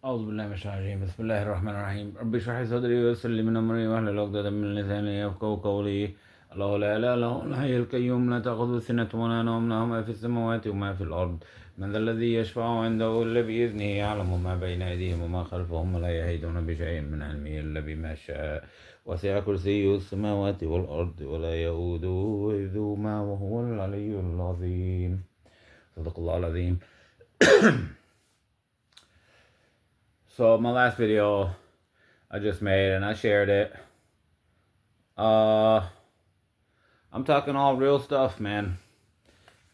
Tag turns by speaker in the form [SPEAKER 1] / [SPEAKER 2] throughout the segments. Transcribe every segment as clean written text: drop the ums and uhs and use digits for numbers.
[SPEAKER 1] أعوذ بالله من الشيطان الرجيم بسم الله الرحمن الرحيم رب اشرح لي صدري ويسر لي من أمري واحلل عقدة من لساني يفقهوا قولي الله لا إله إلا هو الحي القيوم لا تأخذه سنة ولا نوم له ما في السماوات وما في الأرض من ذا الذي يشفع عنده إلا بإذنه يعلم ما بين أيديهم وما خلفهم ولا يحيطون بشيء من علمه إلا بما شاء وسع كرسيه السماوات والأرض ولا يؤوده حفظهما وهو العلي العظيم صدق الله العظيم. So my last video I just made and I shared it. I'm talking all real stuff, man.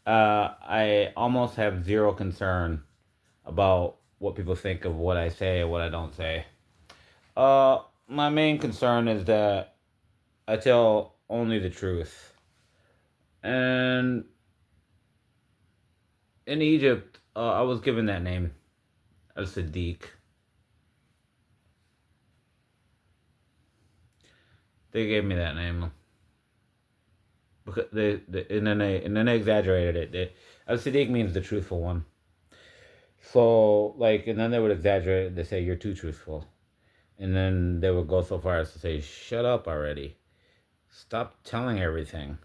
[SPEAKER 1] I almost have zero concern about what people think of what I say or what I don't say. My main concern is that I tell only the truth. And in Egypt, I was given that name, Al-Siddiq. They gave me that name because and then they exaggerated it. Al-Siddiq means the truthful one. So and then they would exaggerate it. They say you're too truthful, and then they would go so far as to say, "Shut up already, stop telling everything."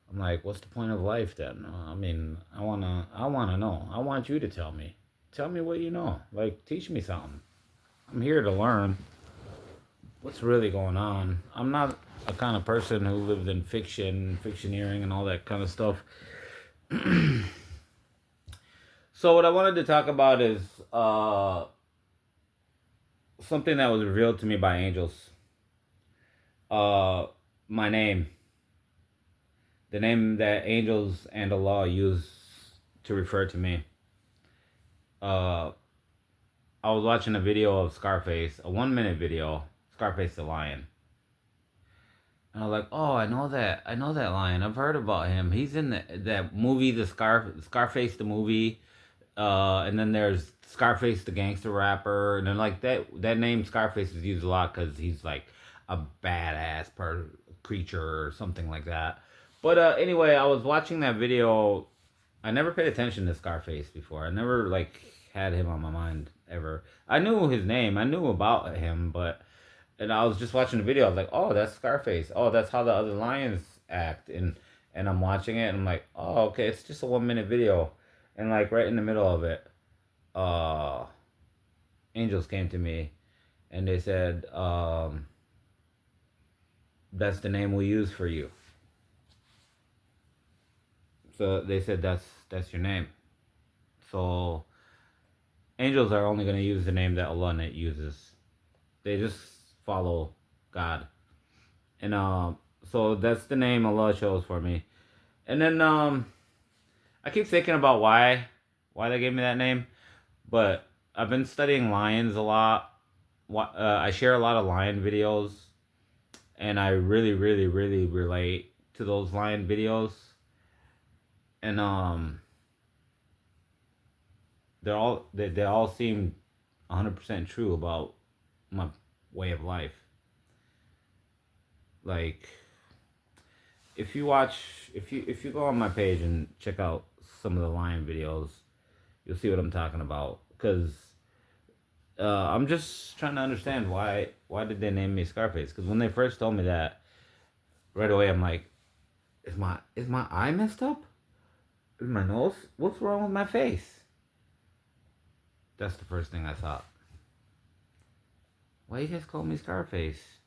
[SPEAKER 1] I'm like, what's the point of life then? I mean, I wanna know. I want you to tell me. Tell me what you know. Teach me something. I'm here to learn what's really going on. I'm not a kind of person who lives in fiction, fictioneering, and all that kind of stuff. So what I wanted to talk about is something that was revealed to me by angels. My name. The name that angels and Allah use to refer to me. I was watching a video of Scarface, a 1-minute video, Scarface the Lion. And I was like, oh, I know that lion. I've heard about him. He's in that movie, Scarface the movie. And then there's Scarface the gangster rapper. And then that name Scarface is used a lot because he's like a badass creature or something like that. But anyway, I was watching that video. I never paid attention to Scarface before. I never had him on my mind ever. I knew his name. I knew about him, and I was just watching the video. I was like, oh, that's Scarface. Oh, that's how the other lions act. And I'm watching it, and I'm like, oh, okay, it's just a 1-minute video. And right in the middle of it, angels came to me, and they said, that's the name we use for you. So they said that's your name. So angels are only going to use the name that Allah uses. They just follow God. And so that's the name Allah chose for me. And then I keep thinking about why they gave me that name. But I've been studying lions a lot. I share a lot of lion videos, and I really, really, really relate to those lion videos. And they all seem 100% true about my way of life. If you go on my page and check out some of the lion videos, you'll see what I'm talking about. Because I'm just trying to understand why did they name me Scarface? Because when they first told me that, right away I'm like, is my eye messed up? Is my nose? What's wrong with my face? That's the first thing I thought. Why you guys call me Scarface?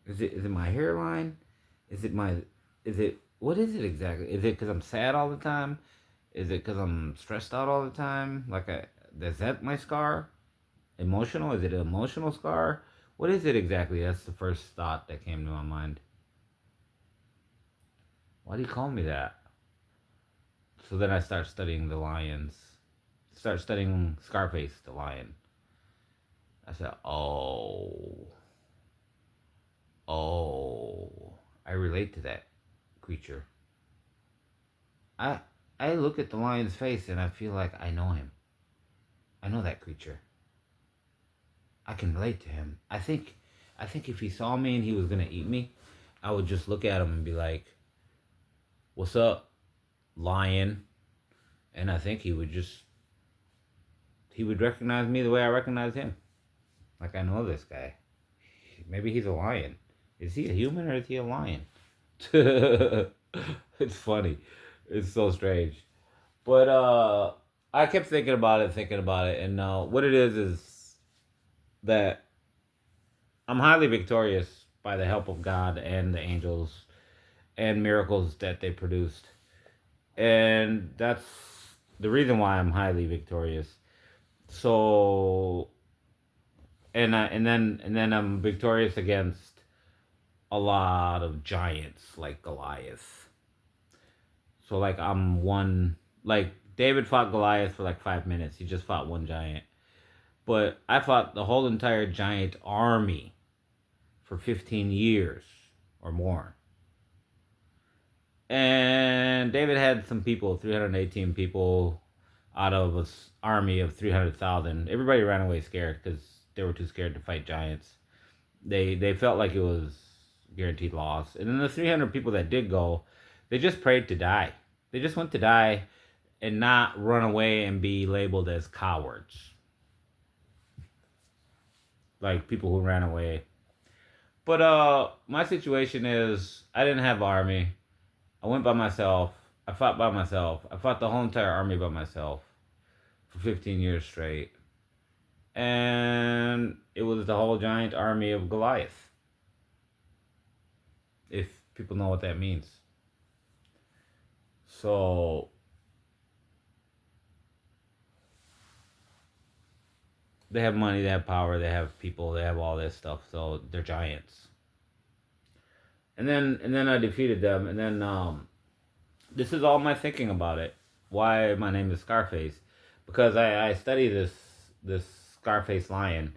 [SPEAKER 1] Is it my hairline? What is it exactly? Is it because I'm sad all the time? Is it because I'm stressed out all the time? Is that my scar? Emotional? Is it an emotional scar? What is it exactly? That's the first thought that came to my mind. Why do you call me that? So then I start studying the lions. Start studying Scarface the lion. I said, oh, I relate to that creature. I look at the lion's face and I feel like I know him. I know that creature. I can relate to him. I think if he saw me and he was gonna eat me, I would just look at him and be like, "What's up, lion?" And I think he would just he would recognize me the way I recognize him. Like, I know this guy. Maybe he's a lion. Is he a human or is he a lion? It's funny. It's so strange. But I kept thinking about it, and what it is that I'm highly victorious by the help of God and the angels and miracles that they produced. And that's the reason why I'm highly victorious. So and then I'm victorious against a lot of giants like Goliath. So like I'm one like David fought Goliath for like 5 minutes. He just fought one giant. But I fought the whole entire giant army for 15 years or more. And David had some people, 318 people out of an army of 300,000. Everybody ran away scared because they were too scared to fight giants. They felt like it was guaranteed loss. And then the 300 people that did go, they just prayed to die. They just went to die and not run away and be labeled as cowards. Like people who ran away. But my situation is I didn't have army. I went by myself. I fought by myself. I fought the whole entire army by myself for 15 years straight. And it was the whole giant army of Goliath. If people know what that means. So they have money, they have power, they have people, they have all this stuff. So they're giants. And then I defeated them, and then this is all my thinking about it. Why my name is Scarface? Because I study this Scarface lion,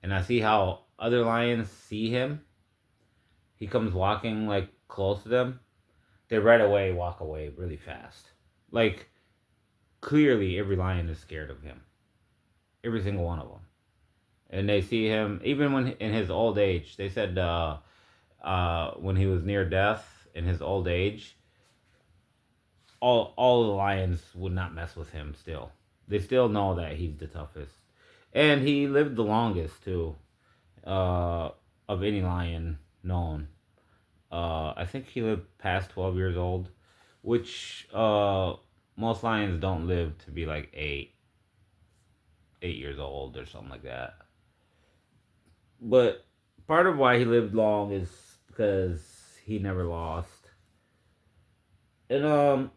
[SPEAKER 1] and I see how other lions see him. He comes walking like close to them. They right away walk away really fast. Like clearly, every lion is scared of him. Every single one of them, and they see him even when in his old age. They said when he was near death in his old age, all the lions would not mess with him still. They still know that he's the toughest. And he lived the longest too, of any lion known. I think he lived past 12 years old, which most lions don't live to be like 8 years old or something like that. But part of why he lived long is because he never lost. And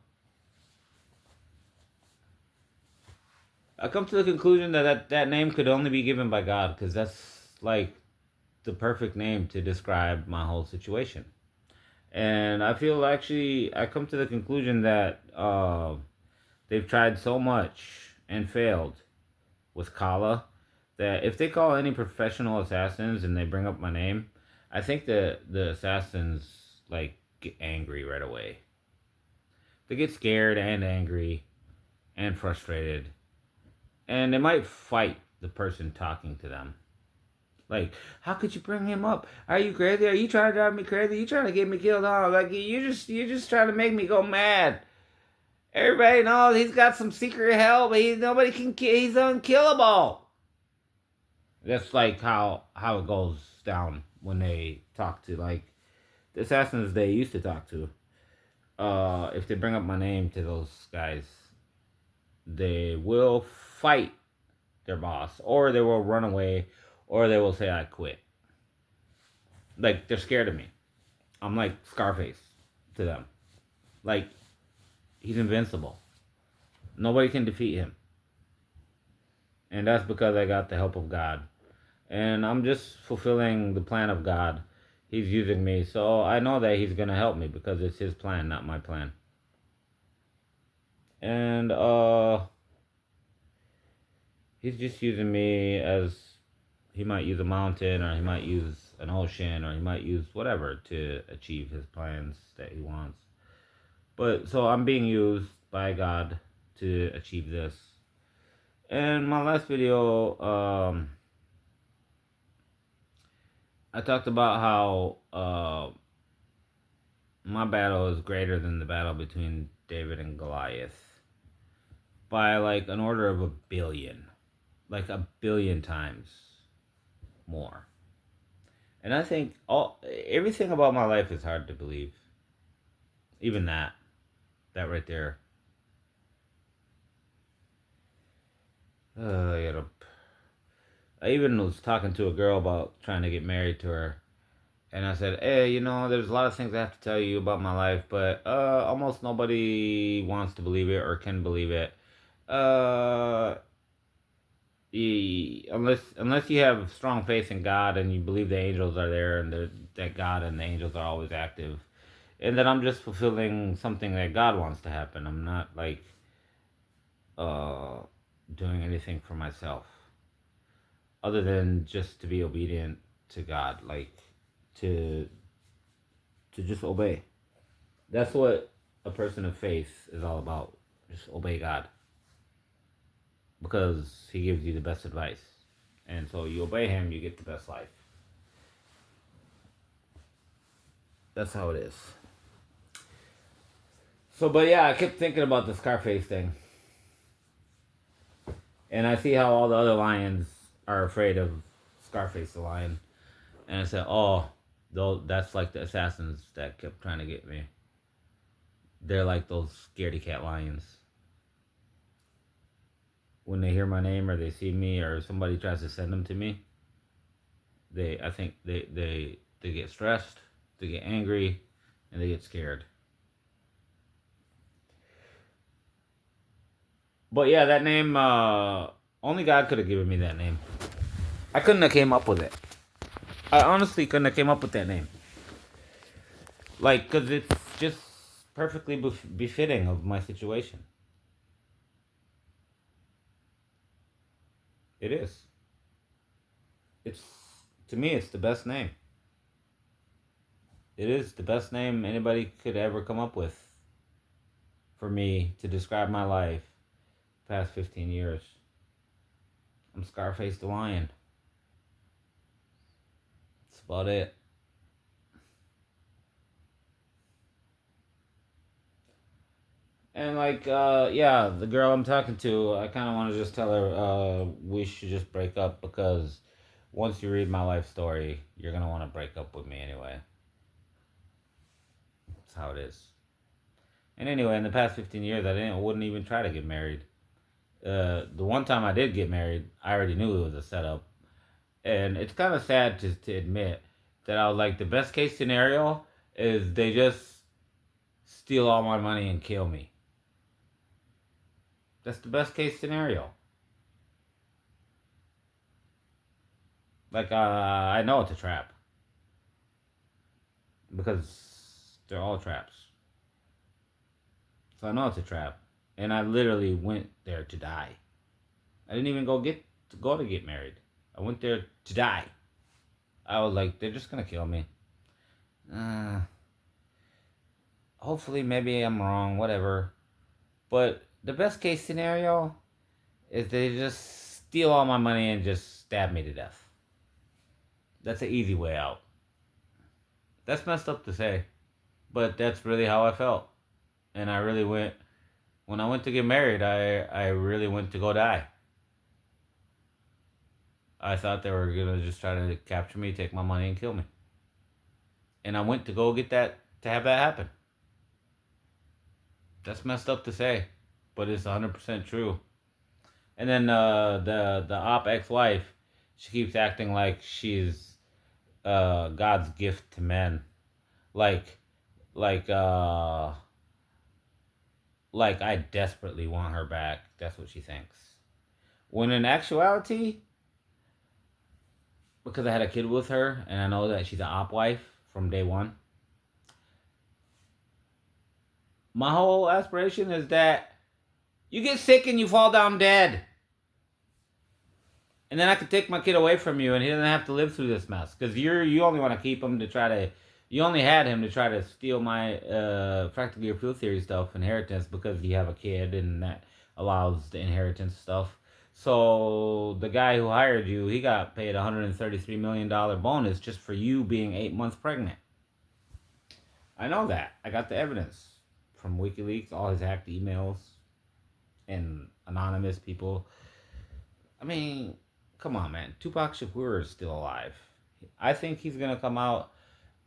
[SPEAKER 1] I come to the conclusion that name could only be given by God, because that's like the perfect name to describe my whole situation. And I feel actually I come to the conclusion that they've tried so much and failed with Kala that if they call any professional assassins and they bring up my name, I think the assassins like get angry right away. They get scared and angry and frustrated. And they might fight the person talking to them. Like, how could you bring him up? Are you crazy? Are you trying to drive me crazy? You trying to get me killed? Oh, like you're just trying to make me go mad. Everybody knows he's got some secret help. Nobody can kill. He's unkillable. That's like how it goes down when they talk to like the assassins they used to talk to. If they bring up my name to those guys, they will fight their boss, or they will run away, or they will say I quit. Like they're scared of me. I'm like Scarface to them. Like he's invincible. Nobody can defeat him. And that's because I got the help of God. And I'm just fulfilling the plan of God. He's using me, so I know that he's going to help me because it's his plan, not my plan. And he's just using me as he might use a mountain, or he might use an ocean, or he might use whatever to achieve his plans that he wants. But so I'm being used by God to achieve this. And my last video, I talked about how my battle is greater than the battle between David and Goliath by like an order of 1 billion. like a billion times more. And I think everything about my life is hard to believe. Even that right there. I gotta. I even was talking to a girl about trying to get married to her, and I said, "Hey, there's a lot of things I have to tell you about my life, but almost nobody wants to believe it or can believe it. Uh, unless you have strong faith in God and you believe the angels are there and that God and the angels are always active, and that I'm just fulfilling something that God wants to happen. I'm not like uh doing anything for myself other than just to be obedient to God, like to just obey. That's what a person of faith is all about. Just obey God because He gives you the best advice, and so you obey Him, you get the best life. That's how it is. So, but yeah, I kept thinking about the Scarface thing, and I see how all the other lions are afraid of Scarface the lion, and I said, "Oh, though that's like the assassins that kept trying to get me. They're like those scaredy cat lions. When they hear my name or they see me or somebody tries to send them to me, I think they get stressed, they get angry, and they get scared." But yeah, that name, only God could have given me that name. I couldn't have came up with it. I honestly couldn't have came up with that name. Like, cause it's just perfectly befitting of my situation. It is. It's to me, it's the best name. It is the best name anybody could ever come up with for me to describe my life past 15 years. I'm Scarface the Lion. That's about it. And like, yeah, the girl I'm talking to, I kind of want to just tell her, we should just break up because once you read my life story, you're gonna want to break up with me anyway. That's how it is. And anyway, in the past 15 years, I wouldn't even try to get married. The one time I did get married, I already knew it was a setup, and it's kind of sad to admit that I was like, the best case scenario is they just steal all my money and kill me. That's the best case scenario. Like, I know it's a trap because they're all traps. So I know it's a trap, and I literally went there to die. I didn't even go to get married. I went there to die. I was like, they're just gonna kill me. Uh, Hopefully, maybe I'm wrong. Whatever. But the best case scenario is they just steal all my money and just stab me to death. That's an easy way out. That's messed up to say, but that's really how I felt. And I really went, when I went to get married, I really went to go die. I thought they were going to just try to capture me, take my money, and kill me. And I went to go get that, to have that happen. That's messed up to say, but it's 100% true. And then the op ex-wife, she keeps acting like she's God's gift to men. Like, like, uh, like I desperately want her back. That's what she thinks. When in actuality, because I had a kid with her and I know that she's an op wife from day one, my whole aspiration is that you get sick and you fall down dead. And then I could take my kid away from you and he doesn't have to live through this mess. Because you only want to keep him to try to, you only had him to try to steal my practically your field theory stuff, inheritance, because you have a kid and that allows the inheritance stuff. So the guy who hired you, he got paid $133 million bonus just for you being 8 months pregnant. I know that. I got the evidence from WikiLeaks, all his hacked emails, and anonymous people. I mean, come on, man. Tupac Shakur is still alive. I think he's gonna come out,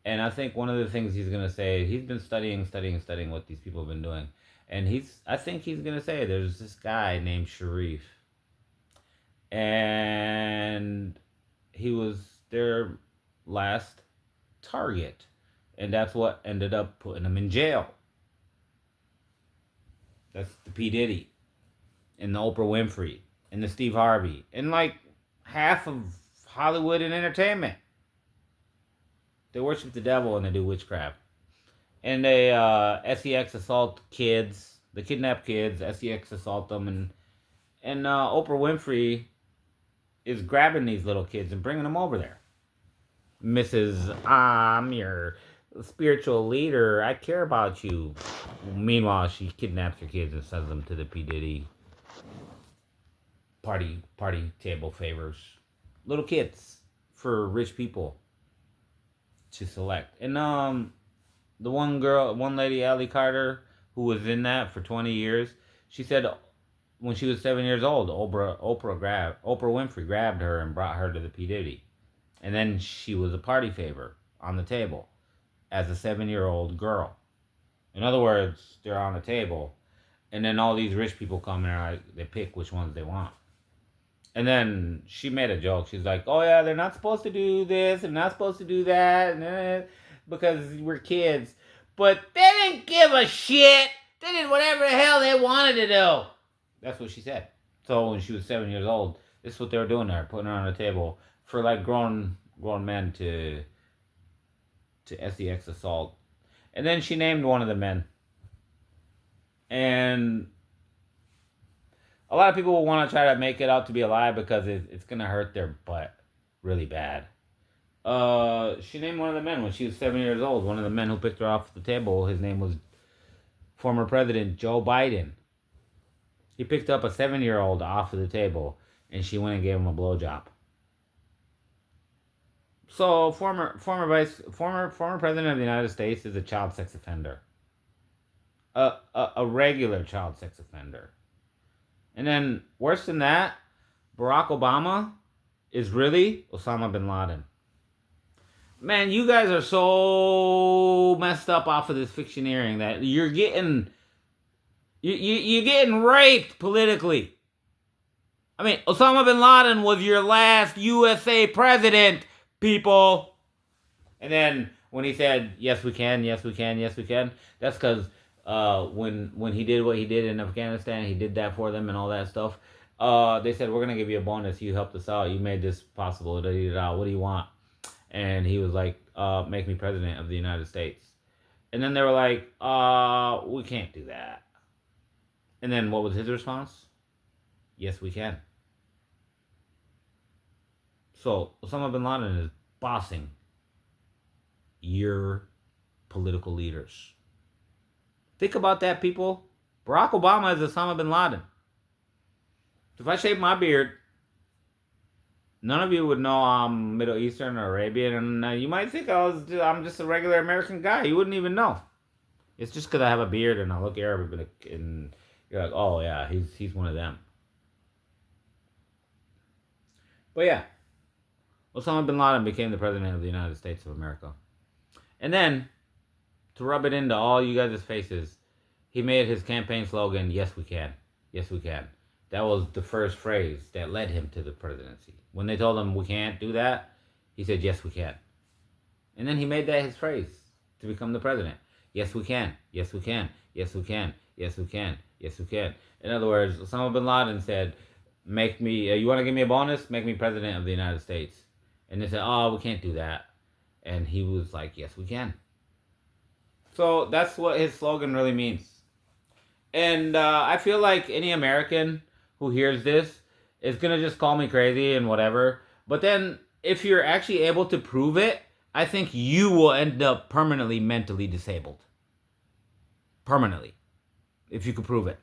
[SPEAKER 1] and I think one of the things he's gonna say, he's been studying what these people have been doing, and I think he's gonna say there's this guy named Sharif, and he was their last target, and that's what ended up putting him in jail. That's the P Diddy, and the Oprah Winfrey, and the Steve Harvey, and like half of Hollywood and entertainment. They worship the devil and they do witchcraft. And they sex assault kids. They kidnap kids, sex assault them, and Oprah Winfrey is grabbing these little kids and bringing them over there. Mrs. I'm your spiritual leader. I care about you. Meanwhile, she kidnaps her kids and sends them to the P Diddy party table favors. Little kids for rich people to select. And the one lady, Allie Carter, who was in that for 20 years, she said when she was 7 years old, Oprah Winfrey grabbed her and brought her to the P Diddy, and then she was a party favor on the table as a 7-year-old girl. In other words, they're on a table, and then all these rich people come and they pick which ones they want. And then she made a joke. She's like, "Oh yeah, they're not supposed to do this and not supposed to do that, because we're kids." But they didn't give a shit. They did whatever the hell they wanted to do. That's what she said. So when she was 7 years old, this is what they were doing there, putting her on a table for like grown men to sex assault. And then she named one of the men. And a lot of people will want to try to make it out to be a lie because it's going to hurt their butt really bad. She named one of the men when she was 7 years old. One of the men who picked her off the table, his name was former President Joe Biden. He picked up a 7-year-old off of the table, and she went and gave him a blowjob. So former President of the United States is a child sex offender. A regular child sex offender. And then, worse than that, Barack Obama is really Osama bin Laden. Man, you guys are so messed up off of this fictioneering that you're getting raped politically. I mean, Osama bin Laden was your last USA president, people. And then when he said, "Yes, we can, yes, we can, yes, we can," that's because when he did what he did in Afghanistan, he did that for them and all that stuff. They said, "We're going to give you a bonus. You helped us out. You made this possible. What do you want?" And he was like, "Make me president of the United States." And then they were like, "We can't do that." And then what was his response? "Yes, we can." So Osama bin Laden is bossing your political leaders. Think about that, people. Barack Obama is Osama bin Laden. If I shave my beard, none of you would know I'm Middle Eastern or Arabian, and you might think I'm just a regular American guy. You wouldn't even know. It's just because I have a beard and I look Arabic, and you're like, "Oh yeah, he's one of them." But yeah, Osama bin Laden became the president of the United States of America. And then, to rub it into all you guys' faces, he made his campaign slogan, "Yes, we can. Yes, we can." That was the first phrase that led him to the presidency. When they told him we can't do that, he said, "Yes, we can." And then he made that his phrase to become the president. "Yes, we can. Yes, we can. Yes, we can. Yes, we can. Yes, we can." In other words, Osama bin Laden said, "Make me, you want to give me a bonus? Make me president of the United States." And they said, "Oh, we can't do that." And he was like, "Yes, we can." So that's what his slogan really means. And I feel like any American who hears this is going to just call me crazy and whatever. But then if you're actually able to prove it, I think you will end up permanently mentally disabled. Permanently. If you could prove it.